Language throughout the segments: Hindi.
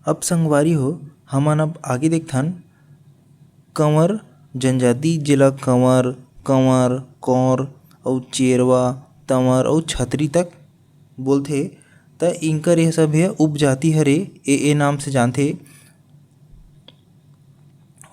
अब संगवारी हो हमन अब आगे देखथन कंवर जनजाति जेला कंवर, कंवर, कौर अउ चेरवा, तंवर अउ छतरी तक बोलथे। त इनकर ये सब है उपजाति हरे ए नाम से जानथे।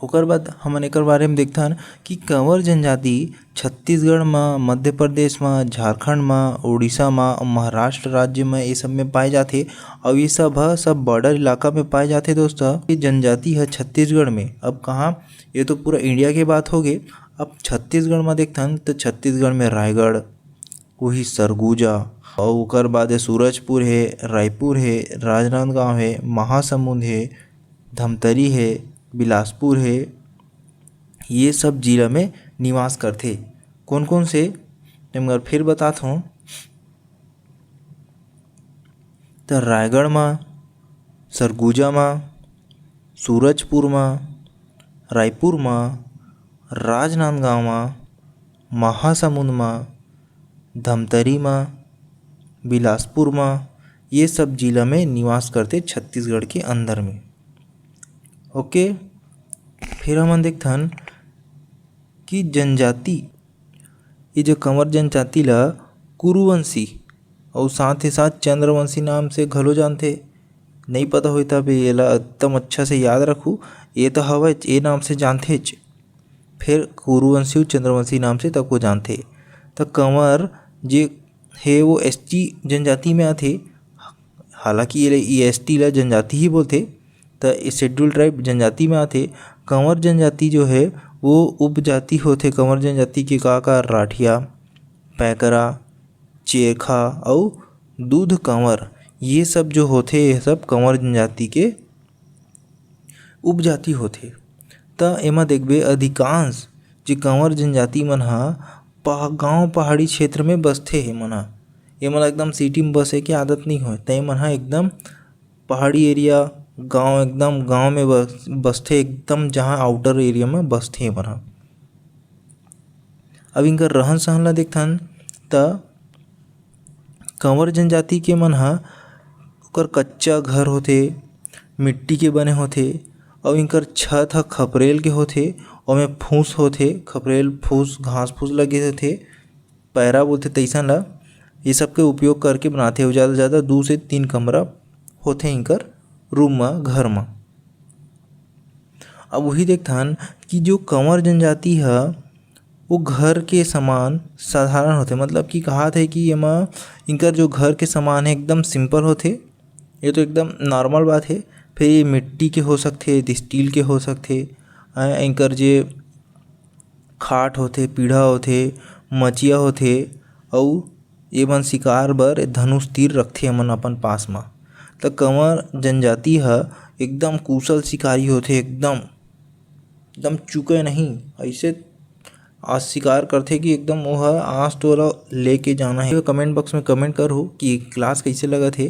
ओकर बाद हमन एकर बारे में देखथन कि कंवर जनजाति छत्तीसगढ़ म, मध्य प्रदेश म, झारखंड म, उड़ीसा म, महाराष्ट्र राज्य में ये सब में पाए जाथे। और ये सब बॉर्डर इलाका में पाए जाथे। दोस्तों ये जनजाति है छत्तीसगढ़ में। अब कहाँ, ये तो पूरा इंडिया के बात हो गए। अब छत्तीसगढ़ में देखथन तो छत्तीसगढ़ में रायगढ़, वही सरगुजा और ओकर बाद सूरजपुर है, रायपुर है, राजनांदगांव है, महासमुंद है, धमतरी है, बिलासपुर है। ये सब जिला में निवास करथे। कौन कौन से मैं फिर बताता हूँ। तो रायगढ़ में, सरगुजा में, सूरजपुर में, रायपुर में, राजनांदगांव में, महासमुंद में, धमतरी में, बिलासपुर में, ये सब जिला में निवास करते छत्तीसगढ़ के अंदर में। ओके, फिर हम देखथन कि जनजाति, ये जो कंवर जनजाति ला कुरुवंशी और साथ ही साथ चंद्रवंशी नाम से घलो जानथे। नहीं पता होई तब एला एकदम अच्छा से याद रखू। ये तो हवा ए नाम से जानथेच, फिर कुरुवंशी और चंद्रवंशी नाम से तब को जानथे। तो कंवर जे है वो एसटी जनजाति में आथे। हालांकि ये एसटी ला जनजाति ही बोलथे। तो शेड्यूल ट्राइब जनजाति में आथे। कंवर जनजाति जो है वो उपजाति होथे। कंवर जनजाति के का राठिया, पैकरा, चेरखा और दूध कंवर, ये सब जो होथे ये सब कंवर जनजाति के उपजाति होथे। त एमा देखबे अधिकांश जे कंवर जनजाति मन ह गाँव पहाड़ी क्षेत्र में बसथे। ये मन एकदम सिटी में बसे के आदत नहीं होय। त मन ह एकदम पहाड़ी एरिया, गाँव, एकदम गाँव में बसथे, एकदम जहाँ आउटर एरिया में बसथे मन ह। अब इनकर रहन सहन ला देखथन त कंवर जनजाति के मन ह ओकर कच्चा घर होथे, मिट्टी के बने होथे। और इनकर छत ह खपरेल के होथे। ओमे फूस होथे, खपरेल फूस, घास फूस लगे होथे, पैरा बोलथे तइसन ला। ये सब के उपयोग करके बनाथे। और ज़्यादा से ज़्यादा 2 से 3 कमरा होथे इनकर रूम में, घर में। अब वही देखथन कि जो कंवर जनजाति है वो घर के समान साधारण होथे। मतलब कि कहा थे कि एमा इनकर जो घर के समान है एकदम सिंपल होथे। ये तो एकदम नॉर्मल बात है। फिर ये मिट्टी के हो सकथे, स्टील के हो सकथे। इनकर जे खाट होथे, पीढ़ा होथे, मचिया होथे। और ये मन शिकार बर धनुष तीर रखथे हमन अपन पास में। तो कंवर जनजाति है एकदम कुशल शिकारी होथे। एकदम चूके नहीं, ऐसे आज शिकार करथे कि एकदम वो है आज तो वाला लेके जाना है। कमेंट बॉक्स में कमेंट करो कि क्लास कैसे लगा थे।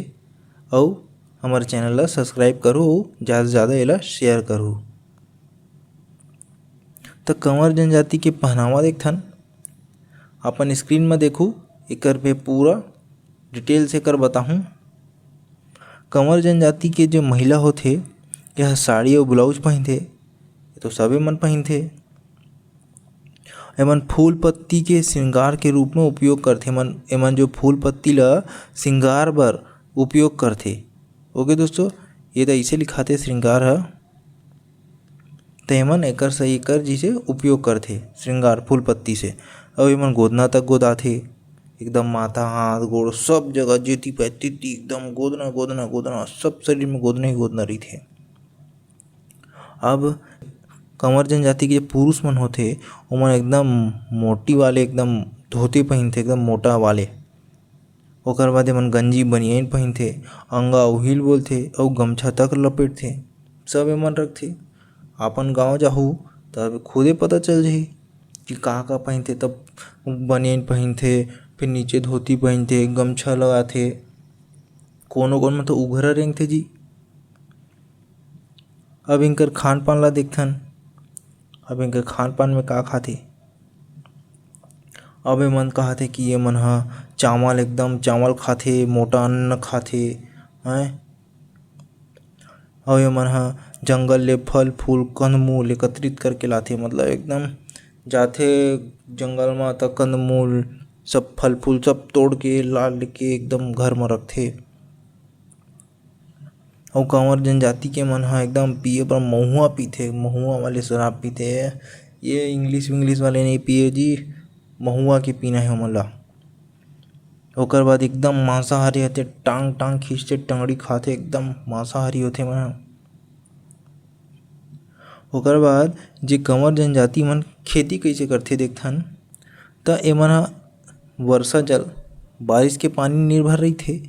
और हमारे चैनल ला सब्सक्राइब करो, ज़्यादा से ज़्यादा एला शेयर करो। तो कंवर जनजाति के पहनावा देखथन अपन स्क्रीन में देखू। एकर पे पूरा डिटेल से कर बताहूँ। कंवर जनजाति के जो महिला होथे यह साड़ी और ब्लाउज पहनथे। ये तो सबे मन पहनथे। एमन फूल पत्ती के श्रृंगार के रूप में उपयोग करथे। एमन जो फूल पत्ती ला श्रृंगार बर उपयोग करथे। ओके दोस्तों, ये तो ऐसे लिखाथे श्रृंगार है। तो एमन एकर सही कर जिसे उपयोग करथे श्रृंगार फूल पत्ती से। और एमन गोदना तक गोदाथे। एकदम माथा, हाथ, गोड़ सब जगह जेती पैती एकदम गोदना गोदना गोदना, सब शरीर में गोदना ही गोदना रहिथे। अब कंवर जनजाति के पुरुष मन होथे ओमन एकदम मोटी वाले एकदम धोती पहनथे, एकदम मोटा वाले। ओकर बाद एमन गंजी बनियान पहनथे, अंगा उहिल बोलथे और गमछा तक लपेटथे। सब एमन रखथे। अपन गांव जाहू तब खुदे पता चल जाही कि का पहनथे। तब बनियान पहनथे, फिर नीचे धोती पहनथे, गमछा लगाथे। कोनो कोनो में तो उघरा रेंगथे जी। अब इनकर खान पान ला देखथन। अब इनकर खान पान में का खाथे। अब एमन कहथे कि ये मन ह चावल, एकदम चावल खाथे, मोटा अन्न खाथे। हैं अउ ए मन ह जंगल ले फल फूल कंदमूल एकत्रित करके लाथे। मतलब एकदम जाथे जंगल म त कंदमूल सब फल फूल सब तोड़ के ला लेके एकदम घर म रखथे। अउ कंवर जनजाति के मन ह एकदम पिए बर महुआ पीथे, महुआ वाले शराब पीथे। ये इंग्लिश विंग्लिश वाले नहीं पिए जी, महुआ के पीना है ओमन ला। ओकर बाद एकदम मांसाहारी होथे, टांग टांग खींचथे, टंगड़ी खाथे, एकदम मांसाहारी होथे मन ह। ओकर बाद जे कंवर जनजाति मन खेती कइसे करथे देखथन त एमन ह वर्षा जल बारिश के पानी निर्भर रहिथे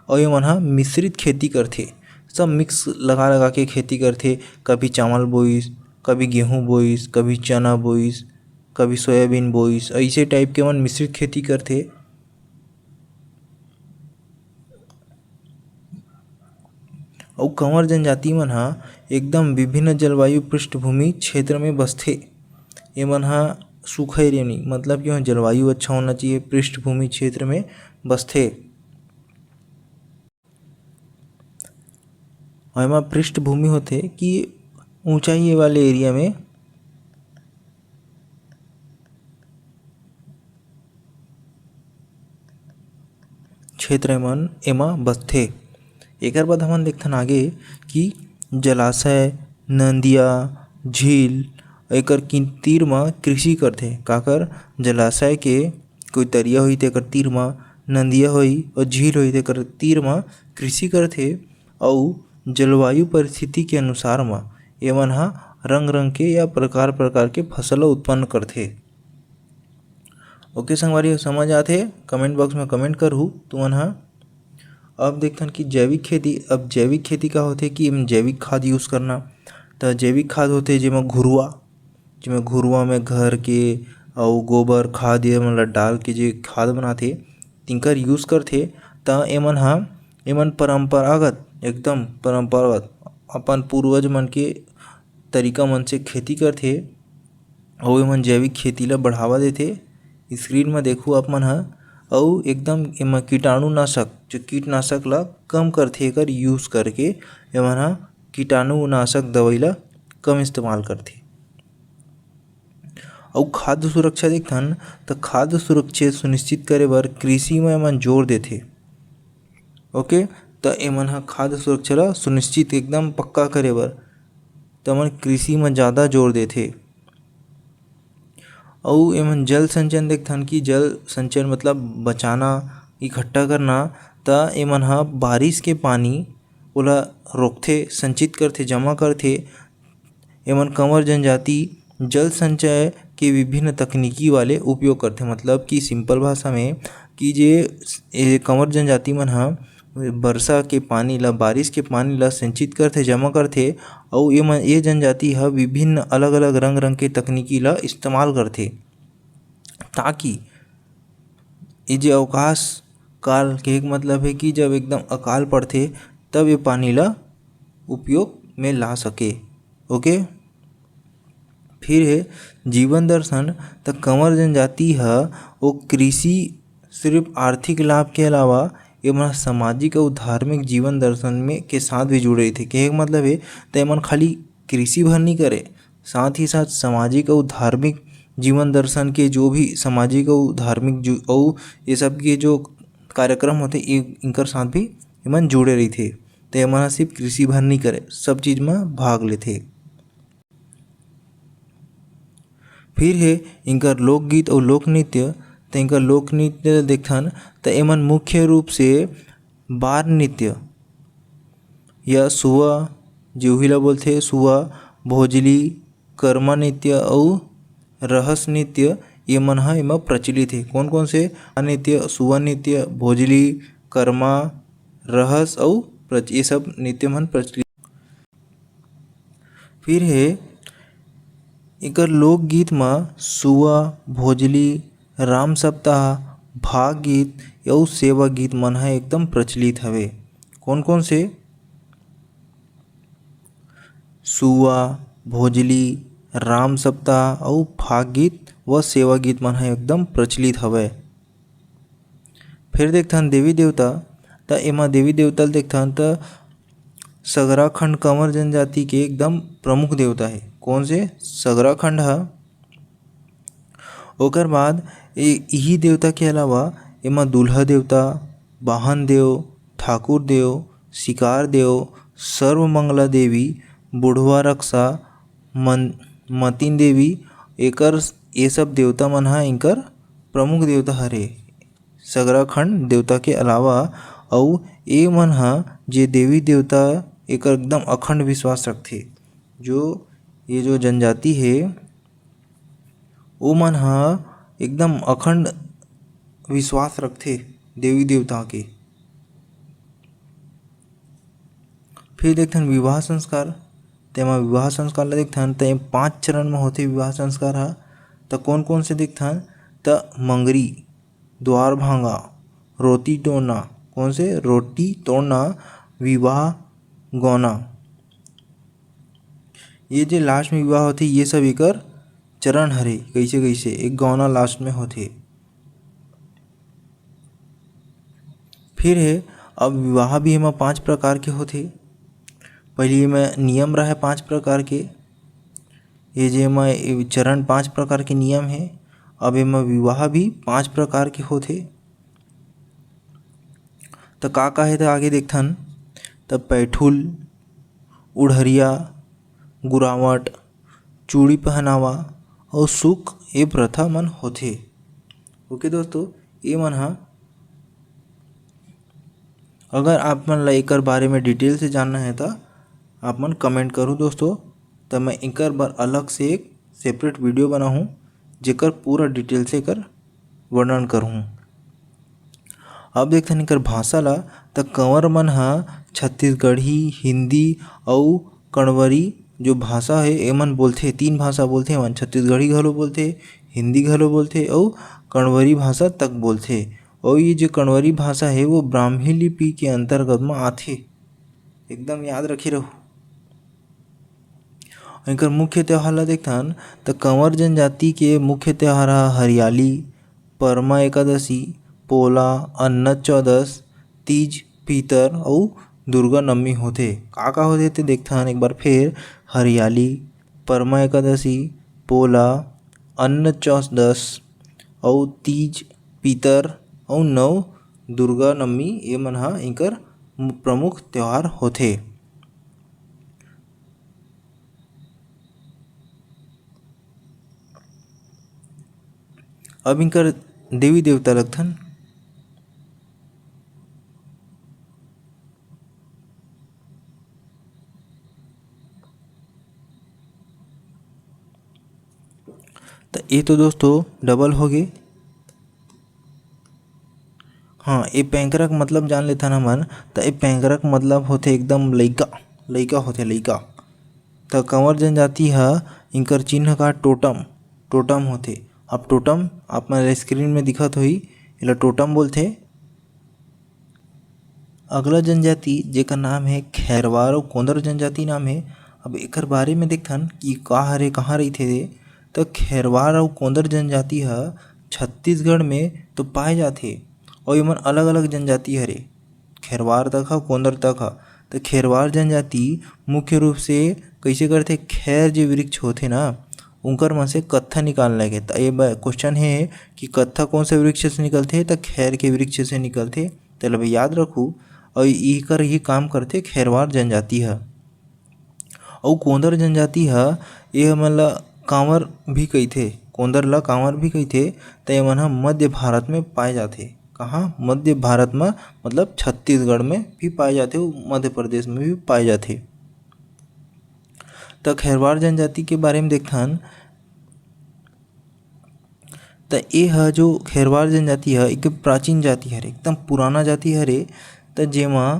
अउ एमन ह मिश्रित खेती करथे। सब मिक्स लगा लगा के खेती करथे। कभी चावल बोइस, कभी गेहूं बोइस, कभी चना बोइस, कभी सोयाबीन बोइस, ऐसे टाइप के मन मिश्रित खेती करथे। अउ कंवर जनजाति मन ह एकदम विभिन्न जलवायु पृष्ठभूमि क्षेत्र में बसथे। एमन ह सूखा एरिया नहीं, मतलब कि जलवायु अच्छा होना चाहिए, पृष्ठभूमि क्षेत्र में बसथे। और एमा पृष्ठभूमि होथे कि ऊंचाई वाले एरिया में क्षेत्र मन एमा बसथे। एकर बाद हमन देखथन आगे कि जलाशय, नदिया, झील एकर तीर म कृषि करथे। काकर जलाशय के कोई तरिया होई तेकर तीर म, नदिया होई और झील होई तेकर तीर म कृषि करथे। अउ जलवायु परिस्थिति के अनुसार म एमन ह रंग रंग के या प्रकार प्रकार के फसल उत्पन्न करथे। ओके संगवारी समझ आथे? कमेंट बॉक्स में कमेंट करहू तुमन ह। अब देखथन कि जैविक खेती। अब जैविक खेती का होथे कि जैविक खाद यूज़ करना। त जैविक खाद होथे जेमा घुरूवा में घर के अउ गोबर खाद ये मन ला डाल के जे खाद बनाथे तिंकर यूज़ करथे। त एमन परंपरागत, एकदम परंपरागत अपन पूर्वज मन के तरीका मन से खेती करथे अउ एमन जैविक खेती ला बढ़ावा देथे। स्क्रीन में देखू आप मन ह। अउ एकदम एमा कीटाणुनाशक, जो कीटनाशक ला कम करथे एकर यूज़ करके एमन ह कीटाणुनाशक दवई ला कम इस्तेमाल करथे। अउ खाद्य सुरक्षा देखथन त खाद्य सुरक्षा सुनिश्चित करे बर कृषि में एमन जोर देथे। ओके, त एमन ह खाद्य सुरक्षा ला सुनिश्चित एकदम पक्का करे बर त एमन कृषि में ज़्यादा जोर देथे। अउ एमन जल संचयन देखथन कि जल संचयन मतलब बचाना, इकट्ठा करना। त एमन ह बारिश के पानी ओला रोकथे, संचित करथे, जमा करथे। एमन कंवर जनजाति जल संचय के विभिन्न तकनीकी वाले उपयोग करथे। मतलब कि सिंपल भाषा में कि जे कंवर जनजाति मन ह वर्षा के पानी ला, बारिश के पानी ला संचित करथे, जमा करथे। अउ ये जनजाति ह विभिन्न अलग अलग रंग रंग के तकनीकी ला इस्तेमाल करथे ताकि ये जे अवकाश काल के मतलब है कि जब एकदम अकाल पड़थे तब ये पानी ला उपयोग में ला सके। ओके, फिर है जीवन दर्शन। त कंवर जनजाति ह वो कृषि सिर्फ आर्थिक लाभ के अलावा एमन सामाजिक अउ धार्मिक जीवन दर्शन में के साथ भी जुड़े थे। के मतलब है त एमन खाली कृषि भर नहीं करे, साथ ही साथ सामाजिक अउ धार्मिक जीवन दर्शन के जो भी सामाजिक अउ धार्मिक अउ ये सब के जो कार्यक्रम होते इनकर साथ भी एमन जुड़े रहिथे। त एमन ह सिर्फ कृषि भर नहीं करे, सब चीज में भाग लेथे। फिर है इनकर लोकगीत और लोक नृत्य। त इनकर लोक नृत्य देखथन त एमन मुख्य रूप से बार नृत्य या सुआ, जेउही ला बोलथे सुआ, भोजली, कर्मा नृत्य अउ रहस नृत्य ये मन ह एमा प्रचलित हे। कौन कौन से नृत्य? सुआ नृत्य, भोजली, कर्मा, रहस अउ ये सब नृत्य मन प्रचलित। फिर है एकर लोकगीत म सुआ, भोजली, राम सप्ताह, भाग गीत अउ सेवा गीत मन ह एकदम प्रचलित हवे। कौन कौन से? सुआ, भोजली, राम सप्ताह अउ भाग गीत व सेवा गीत मन ह एकदम प्रचलित हवय। फिर देखथन देवी देवता। त एमा देवी देवता ल देखथन त सगराखंड कंवर जनजाति के एकदम प्रमुख देवता है। कौन से? सगराखंड है। ओकर बाद यही देवता के अलावा एमा दूल्हा देवता, वाहन देव, ठाकुर देव, शिकार देव, सर्वमंगला देवी, बुढ़वा रक्षा, मतिन देवी, एकर ये सब देवता मन ह इनकर प्रमुख देवता हरे सगराखंड देवता के अलावा। अउ ए मन ह जे देवी देवता एकर एकदम अखंड विश्वास रखथे। ये जो जनजाति है ओ मन ह एकदम अखंड विश्वास रखथे देवी देवता के। फिर देखथन विवाह संस्कार, तेमा विवाह संस्कार ला देखथन त 5 चरण में होथे विवाह संस्कार ह। त कौन कौन से देखथन? त मंगरी, द्वार भांगा, रोटी तोड़ना, कौन से? रोटी तोड़ना, विवाह गौना। ये जो लास्ट में विवाह होथे ये सब एकर चरण हरे। कैसे कैसे? एक गौना लास्ट में होथे। फिर है अब विवाह भी एमा 5 प्रकार के होथे। पहली में नियम रहे 5 प्रकार के। ये जेमा चरण 5 प्रकार के नियम है। अब एमा विवाह भी 5 प्रकार के होथे। त का है? त आगे देखथन त पैठुल, उड़हरिया, गुरावट, चूड़ी पहनावा और सुख ये प्रथा मन होथे। ओके दोस्तों, ये मन ह अगर आप मन ला एकर बारे में डिटेल से जानना है तो आप मन कमेंट करो दोस्तों। तो मैं एकर बार अलग से एक सेपरेट वीडियो बनाहूँ जेकर पूरा डिटेल से एकर वर्णन करहूँ। अब देखथन एकर भाषा ला त कंवर मन ह छत्तीसगढ़ी, हिंदी अउ कण्वरी जो भाषा है एमन बोलथे। 3 भाषा बोलथे एमन। छत्तीसगढ़ी घलो बोलथे, हिंदी घलो बोलथे अउ कण्वरी भाषा तक बोलथे। और ये जो कण्वरी भाषा है वो ब्राह्मी लिपि के अंतर्गत में आथे। एकदम याद रखे रहो। इनकर मुख्य त्योहार ला देखथन त कंवर जनजाति के मुख्य त्योहार हरियाली, परमा एकादशी, पोला, अन्नत चौदस, तीज, पीतर अउ दुर्गा नवमी होथे। का होथे ते देखथन एक बार फिर। हरियाली, परमा एकादशी, पोला, अन्नत चौदस अउ तीज, पीतर अउ नव दुर्गा नवमी ये मन ह इनकर प्रमुख त्योहार होथे। अब इनकर देवी देवता लगथन। तो ये तो दोस्तों डबल हो गए। हाँ, ये पैंकरक मतलब जान लेथन हमन। तो ये पैंकरक मतलब होथे एकदम लइका, लइका होथे लइका। तो कंवर जनजाति ह इनकर चिन्ह का टोटम होथे। अब टोटम आप मन स्क्रीन में दिखत होही, एला टोटम बोलथे। अगला जनजाति जेकर नाम है खैरवार और कोंदर जनजाति नाम है। अब एकर बारे में देखथन कि का हरे कहाँ रहिथे। तो खैरवार और कोंदर जनजाति ह छत्तीसगढ़ में तो पाए जाथे और एमन अलग अलग जनजाति हरे। खैरवार तक ह, कोंदर तक ह। तो खैरवार जनजाति मुख्य रूप से कैसे करथे? खैर जो वृक्ष होथे ना उनकर मन से कत्था निकालने लगे। तो ये क्वेश्चन है कि कत्था कौन से वृक्ष से निकलथे? तो खैर के वृक्ष से निकलथे। तो ला याद रखू। और एकर ये काम करथे खैरवार जनजाति ह। और कोंदर जनजाति ह ये हमन ला कांवर भी कहिथे। कोंदर ला कांवर भी कहिथे। तो ये मन ह मध्य भारत में पाए जाथे। कहाँ? मध्य भारत में, मतलब छत्तीसगढ़ में भी पाए जाथे, मध्य प्रदेश में भी पाए जाथे। तो खैरवार जनजाति के बारे में देखथन तो ये ह जो खैरवार जनजाति है एक प्राचीन जाति हरे, एकदम पुराना जाति हरे। तो जेमा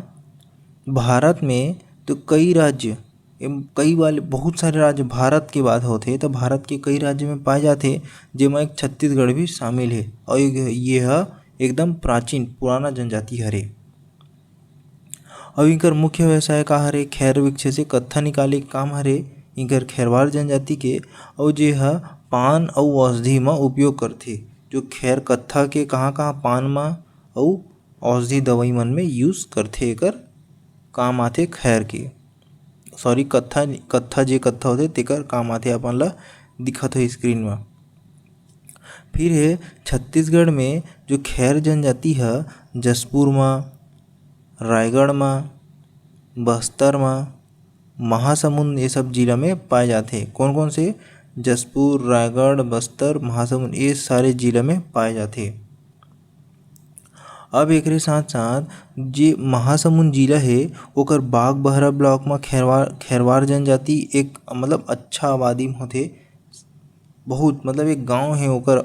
भारत में तो कई राज्य, कई वाले बहुत सारे राज्य भारत के बात होथे। तो भारत के कई राज्य में पाए जाथे जेमा एक छत्तीसगढ़ भी शामिल है। और ये ह एकदम प्राचीन पुराना जनजाति हरे। और इनकर मुख्य व्यवसाय का हरे? खैर वृक्ष से कत्था निकाले के काम हरे इनकर खैरवार जनजाति के। और जे ह पान अउ औषधि में उपयोग करथे। जो खैर कत्था के कहाँ कहाँ पान में अउ औषधि दवाई मन में यूज करथे, एकर काम आथे खैर के। सॉरी कत्था जे कत्था होथे तेकर काम आथे अपन ला दिखत हो स्क्रीन में। फिर है छत्तीसगढ़ में जो खैर जनजाति है जशपुर में, रायगढ़ में, बस्तर में, महासमुंद ये सब जिला में पाए जाते। कौन कौन से? जशपुर, रायगढ़, बस्तर, महासमुंद ये सारे जिला में पाए जाते। अब एक साथ साथ जे महासमुंद जिला है ओकर बागबहरा ब्लॉक में खैरवार जनजाति एक मतलब अच्छा आबादी में होथे। बहुत मतलब एक गांव है ओकर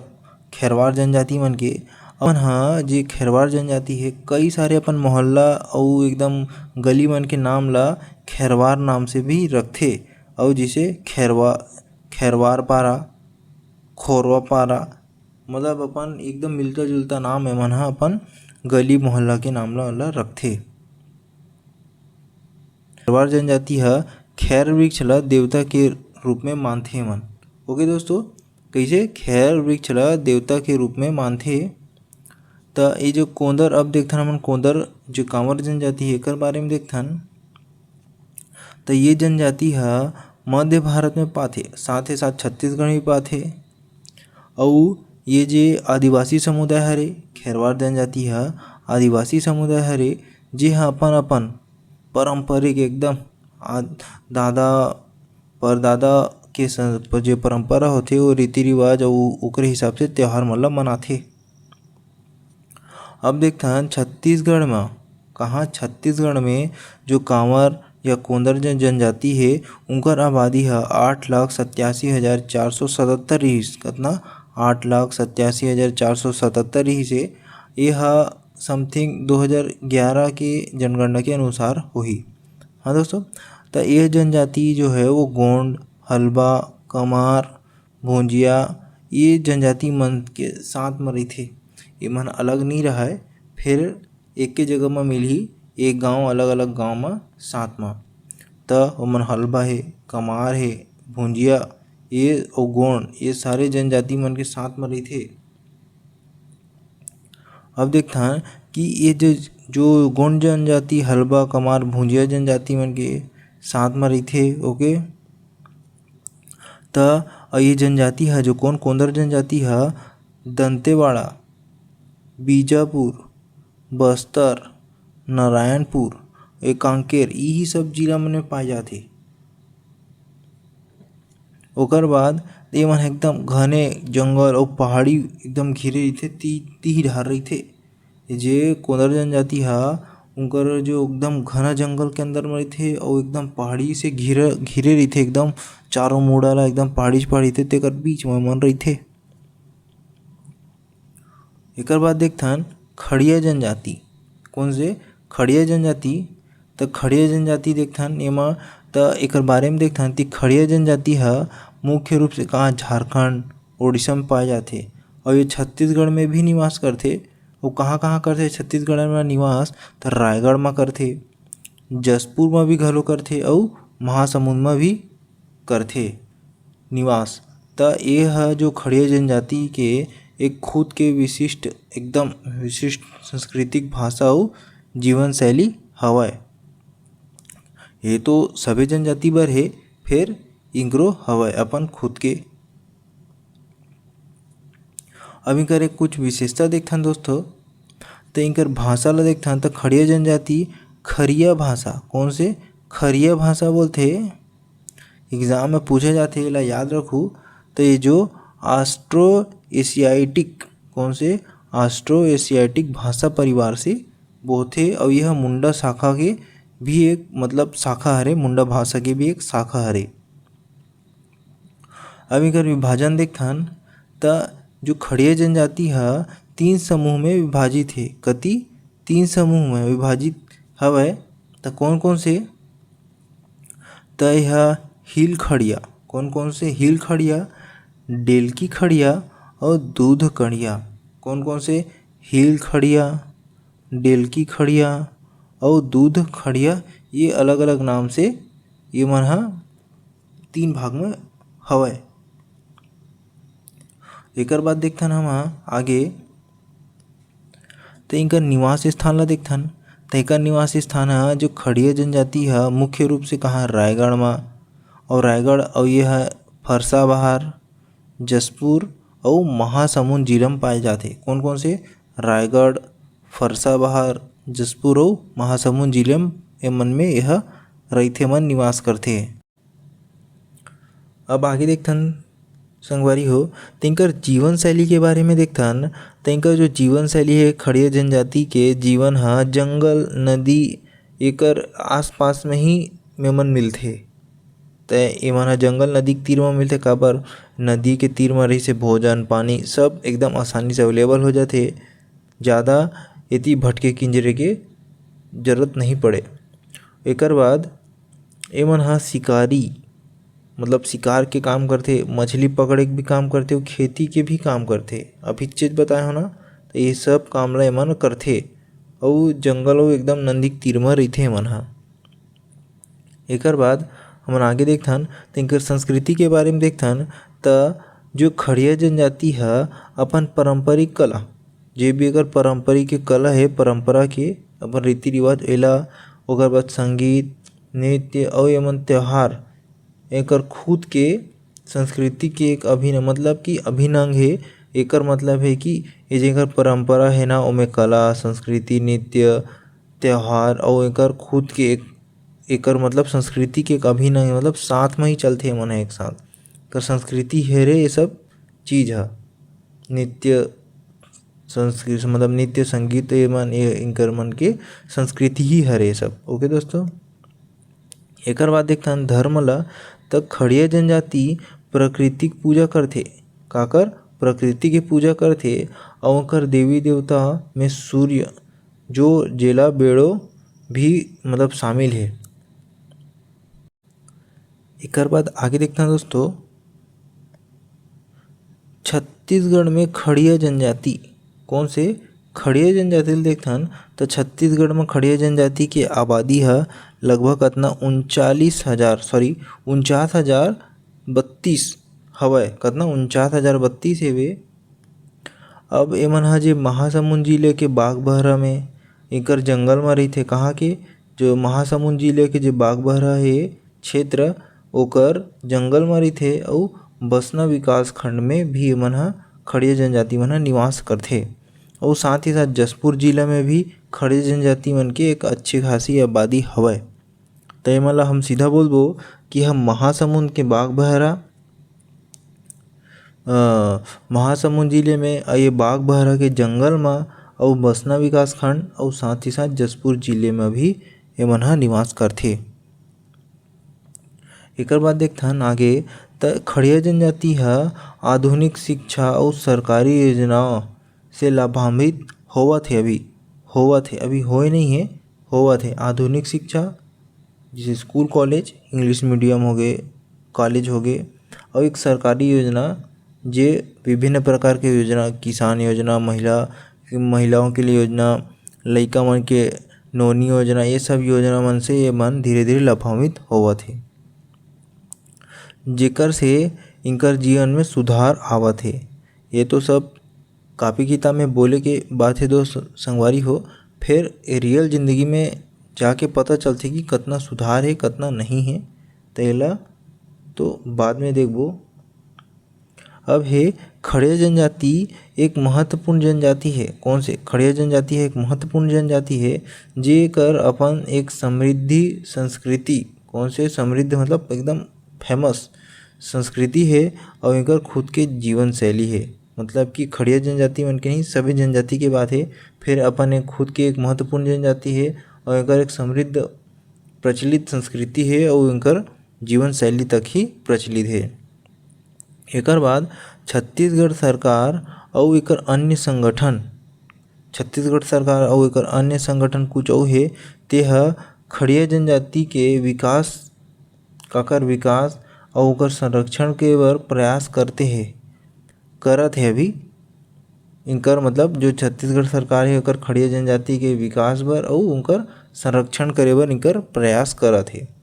खैरवार जनजाति मन के। अपन हाँ जे खैरवार जनजाति है कई सारे अपन मोहल्ला और एकदम गली मन के नाम ला खैरवार नाम से भी रखथे। और जैसे खैरवार पारा, खोरवा पारा, मतलब अपन एकदम मिलता जुलता नाम है मन अपन गली मोहल्ला के नाम ला रखथे। खैरवार जनजाति है खैर वृक्ष ला देवता के रूप में मानथे मन। ओके दोस्तों, कैसे खैर वृक्ष ला देवता के रूप में मानथे। तो ये जो कोंदर, अब देखथन हमन कोंदर जो कांवर जनजाति है एकर बारे में देखथन। तो ये जनजाति है मध्य भारत में पाथे, साथ ही साथ छत्तीसगढ़ में पाथे। और ये जे आदिवासी समुदाय हरे, खैरवार जनजाति है आदिवासी समुदाय हरे जे हा अपन अपन पारंपरिक एकदम दादा परदादा के जो परंपरा होथे वो रीति रिवाज और ओकरे हिसाब से त्योहार मन ला मनाथे। अब देखथन छत्तीसगढ़ में, कहाँ? छत्तीसगढ़ में जो कांवर या कोंदर जनजाति है उनकर आबादी है 8,87,477 रहीस। कितना? 8,87,477 रहीस है। ये समथिंग 2011 के जनगणना के अनुसार होही। हाँ दोस्तों, तो यह जनजाति जो है वो गोंड, हलबा, कमार, भोंजिया ये जनजाति मन के साथ में रहीथे। ये मन अलग नहीं रहा है, फिर एक के जगह में मिलही, एक गांव अलग अलग गांव में साथ में। तो ओमन हलबा है, कमार है, भुंजिया ये और गोंड ये सारे जनजाति मन के साथ में रहीथे। अब देखथन कि ये जो गोंड जनजाति, हलबा, कमार, भुंजिया जनजाति मन के साथ में रहीथे। ओके, तो ये जनजाति है जो कोंदर जनजाति है दंतेवाड़ा, बीजापुर, बस्तर, नारायणपुर, कांकेर यही सब जिला में पाए जाथे। ओकर बाद ये मन एकदम घने जंगल और पहाड़ी एकदम घिरे रहीथे, तीर ढार रहीथे। जे कोंदर जनजाति है उनकर जो एकदम घना जंगल के अंदर में रहीथे और एकदम पहाड़ी से घिरे रहीथे, एकदम चारों मुड़ा ला एकदम पहाड़ी रहीथे, तेकर बीच में मन रहीथे। एकर बाद देखथन खड़िया जनजाति। कौन से? खड़िया जनजाति। तो खड़िया जनजाति देखथन एमा, तो एकर बारे में देखथन कि खड़िया जनजाति है मुख्य रूप से कहाँ? झारखंड, उड़ीसा में पाए जाथे। और ये छत्तीसगढ़ में भी निवास करथे। वो कहाँ कहाँ करथे छत्तीसगढ़ में निवास? तो रायगढ़ में करथे, जशपुर में भी घलो करथे और महासमुंद में भी करथे निवास। तो ये है जो खड़िया जनजाति के एक खुद के एकदम विशिष्ट सांस्कृतिक भाषा और जीवन शैली हवय। ये तो सभी जनजाति बर है, फिर इंगरो हवय अपन खुद के। अब इनकर एक कुछ विशेषता देखथन दोस्तों। तो इनकर भाषा ला देखथन तो खड़िया जनजाति खरिया भाषा। कौन से? खरिया भाषा बोलथे। एग्जाम में पूछे जाथे, ला याद रखू। तो ये जो ऑस्ट्रो एशियाटिक, कौन से? ऑस्ट्रो एशियाटिक भाषा परिवार से बोलथे। और यह मुंडा शाखा के भी एक मतलब शाखा हरे, मुंडा भाषा के भी एक शाखा हरे। अब इनकर विभाजन देखथन तो जो खड़िया जनजाति है 3 समूह में विभाजित है। कति? 3 समूह में विभाजित हवय। तो कौन कौन से? तो यह हिल खड़िया। कौन कौन से? हिल खड़िया, डेलकी खड़िया और दूध खड़िया। कौन कौन से? हिल खड़िया, डेलकी खड़िया और दूध खड़िया। ये अलग अलग नाम से ये मन हा 3 भाग में हवय। एकर बाद देखथन हम आगे तो इनका निवास स्थान ला देखथन। तैकर निवासी स्थान है जो खड़िया जनजाति है मुख्य रूप से कहाँ रायगढ़ में, और रायगढ़ और ये है फरसाबहार, जशपुर और महासमुंद जिला में पाए जाते। कौन कौन से? रायगढ़, फरसाबहार, जशपुर और महासमुंद जिले में एमन में यह रहिथे मन निवास करथे। अब आगे देखथन संगवारी हो तिनकर जीवन शैली के बारे में देखथन। तिनकर जो जीवन शैली है खड़िया जनजाति के जीवन हा जंगल नदी एकर आसपास में ही मेमन मिलथे। तो एमन हा जंगल नदी के तीर में मिलथे, काबर नदी के तीर में रही से भोजन पानी सब एकदम आसानी से अवेलेबल हो जाथे। ज़्यादा एती भटके किंजरे के जरूरत नहीं पड़े। एकर बाद एमन हा शिकारी मतलब शिकार के काम करथे, मछली पकड़े के भी काम करथे और खेती के भी काम करथे। अभी चीज बताए हो ना, तो ये सब काम ला एमन करथे और जंगल और एकदम नदी के तीर में रहिथे एमन हा। एकर बाद हमन आगे देखथन तिनकर संस्कृति के बारे में देखथन। त जो खड़िया जनजाति है अपन पारंपरिक कला जे भी अगर पारंपरिक कला है परंपरा के अपन रीति रिवाज एला, ओकर बाद संगीत नृत्य और एमन त्योहार एकर खुद के संस्कृति के एक अभिन्न मतलब कि अभिन्न अंग है। एकर मतलब है कि ये जेकर परंपरा है ना ओमे कला संस्कृति नृत्य त्योहार और एकर खुद के एकर मतलब संस्कृति के एक अभिन्न अंग मतलब साथ में ही चलते मन एक साथ कर संस्कृति है रे। ये सब चीज़ है नृत्य संस्कृति मतलब नृत्य संगीत मन इनकर मन के संस्कृति ही है रे सब। ओके दोस्तों, एकर बाद देखथन धर्म ला तक खड़िया जनजाति प्रकृतिक पूजा करथे। काकर? प्रकृति के पूजा करथे और ओकर देवी देवता में सूर्य जो जेला बेड़ो भी मतलब शामिल है। एकर बाद आगे देखते हैं दोस्तों छत्तीसगढ़ में खड़िया जनजाति कौन से खड़िया जनजाति देखथन तो छत्तीसगढ़ में खड़िया जनजाति के आबादी है लगभग कतना 49,032 हवय। कतना 49,032 हेवे। अब एमन हा जे महासमुंद जिले के बागबाहरा में एकर जंगल में रहिथे। कहाँ के? जो महासमुंद जिले के जो बागबाहरा है क्षेत्र ओकर जंगल में रहिथे और बसना विकास खंड में भी एमन हा खड़िया जनजाति मन हा निवास करथे। और साथ ही साथ जशपुर जिला में भी खड़िया जनजाति मन के एक अच्छी खासी आबादी हवय। तो एमन ला हम सीधा बोलबो कि हम महासमुंद के बागबाहरा महासमुंद जिले में ये बागबाहरा के जंगल में और बसना विकास खंड और साथ ही साथ जशपुर जिले में भी एमन हा निवास करथे। एकर बाद देखथन आगे त खड़िया जनजाति हा आधुनिक शिक्षा और सरकारी योजनाओं से लाभान्वित होवत है। अभी होए नहीं है, होवत है। आधुनिक शिक्षा जैसे स्कूल कॉलेज इंग्लिश मीडियम हो गए कॉलेज हो गए और एक सरकारी योजना जे विभिन्न प्रकार के योजना किसान योजना महिलाओं के लिए योजना लइका मन के नोनी योजना ये सब योजना मन से ये मन धीरे धीरे लाभान्वित होवत है जेकर से इनकर जीवन में सुधार आवत है। ये तो सब कॉपी किताब में बोले के बात है दोस्त संगवारी हो, फिर रियल ज़िंदगी में जाके पता चलते कि कितना सुधार है कितना नहीं है। तेला तो बाद में देखबो। अब है खड़िया जनजाति एक महत्वपूर्ण जनजाति है। कौन से? खड़िया जनजाति है एक महत्वपूर्ण जनजाति है जेकर अपन एक समृद्धि संस्कृति। कौन से? समृद्ध मतलब एकदम फेमस संस्कृति है और इनकर खुद के जीवन शैली है। मतलब कि खड़िया जनजाति मन के नहीं सभी जनजाति की बात है। फिर अपन एक खुद के एक महत्वपूर्ण जनजाति है और इनकर एक समृद्ध प्रचलित संस्कृति है और इनकर जीवन शैली तक ही प्रचलित है। एकर बाद छत्तीसगढ़ सरकार और एकर अन्य संगठन कुछ और है ते ह खड़िया जनजाति के विकास और ओकर संरक्षण के बर प्रयास करत है। अभी इनकर मतलब जो छत्तीसगढ़ सरकार है ओकर खड़िया जनजाति के विकास बर और उनकर संरक्षण करे बर इनकर प्रयास करत है।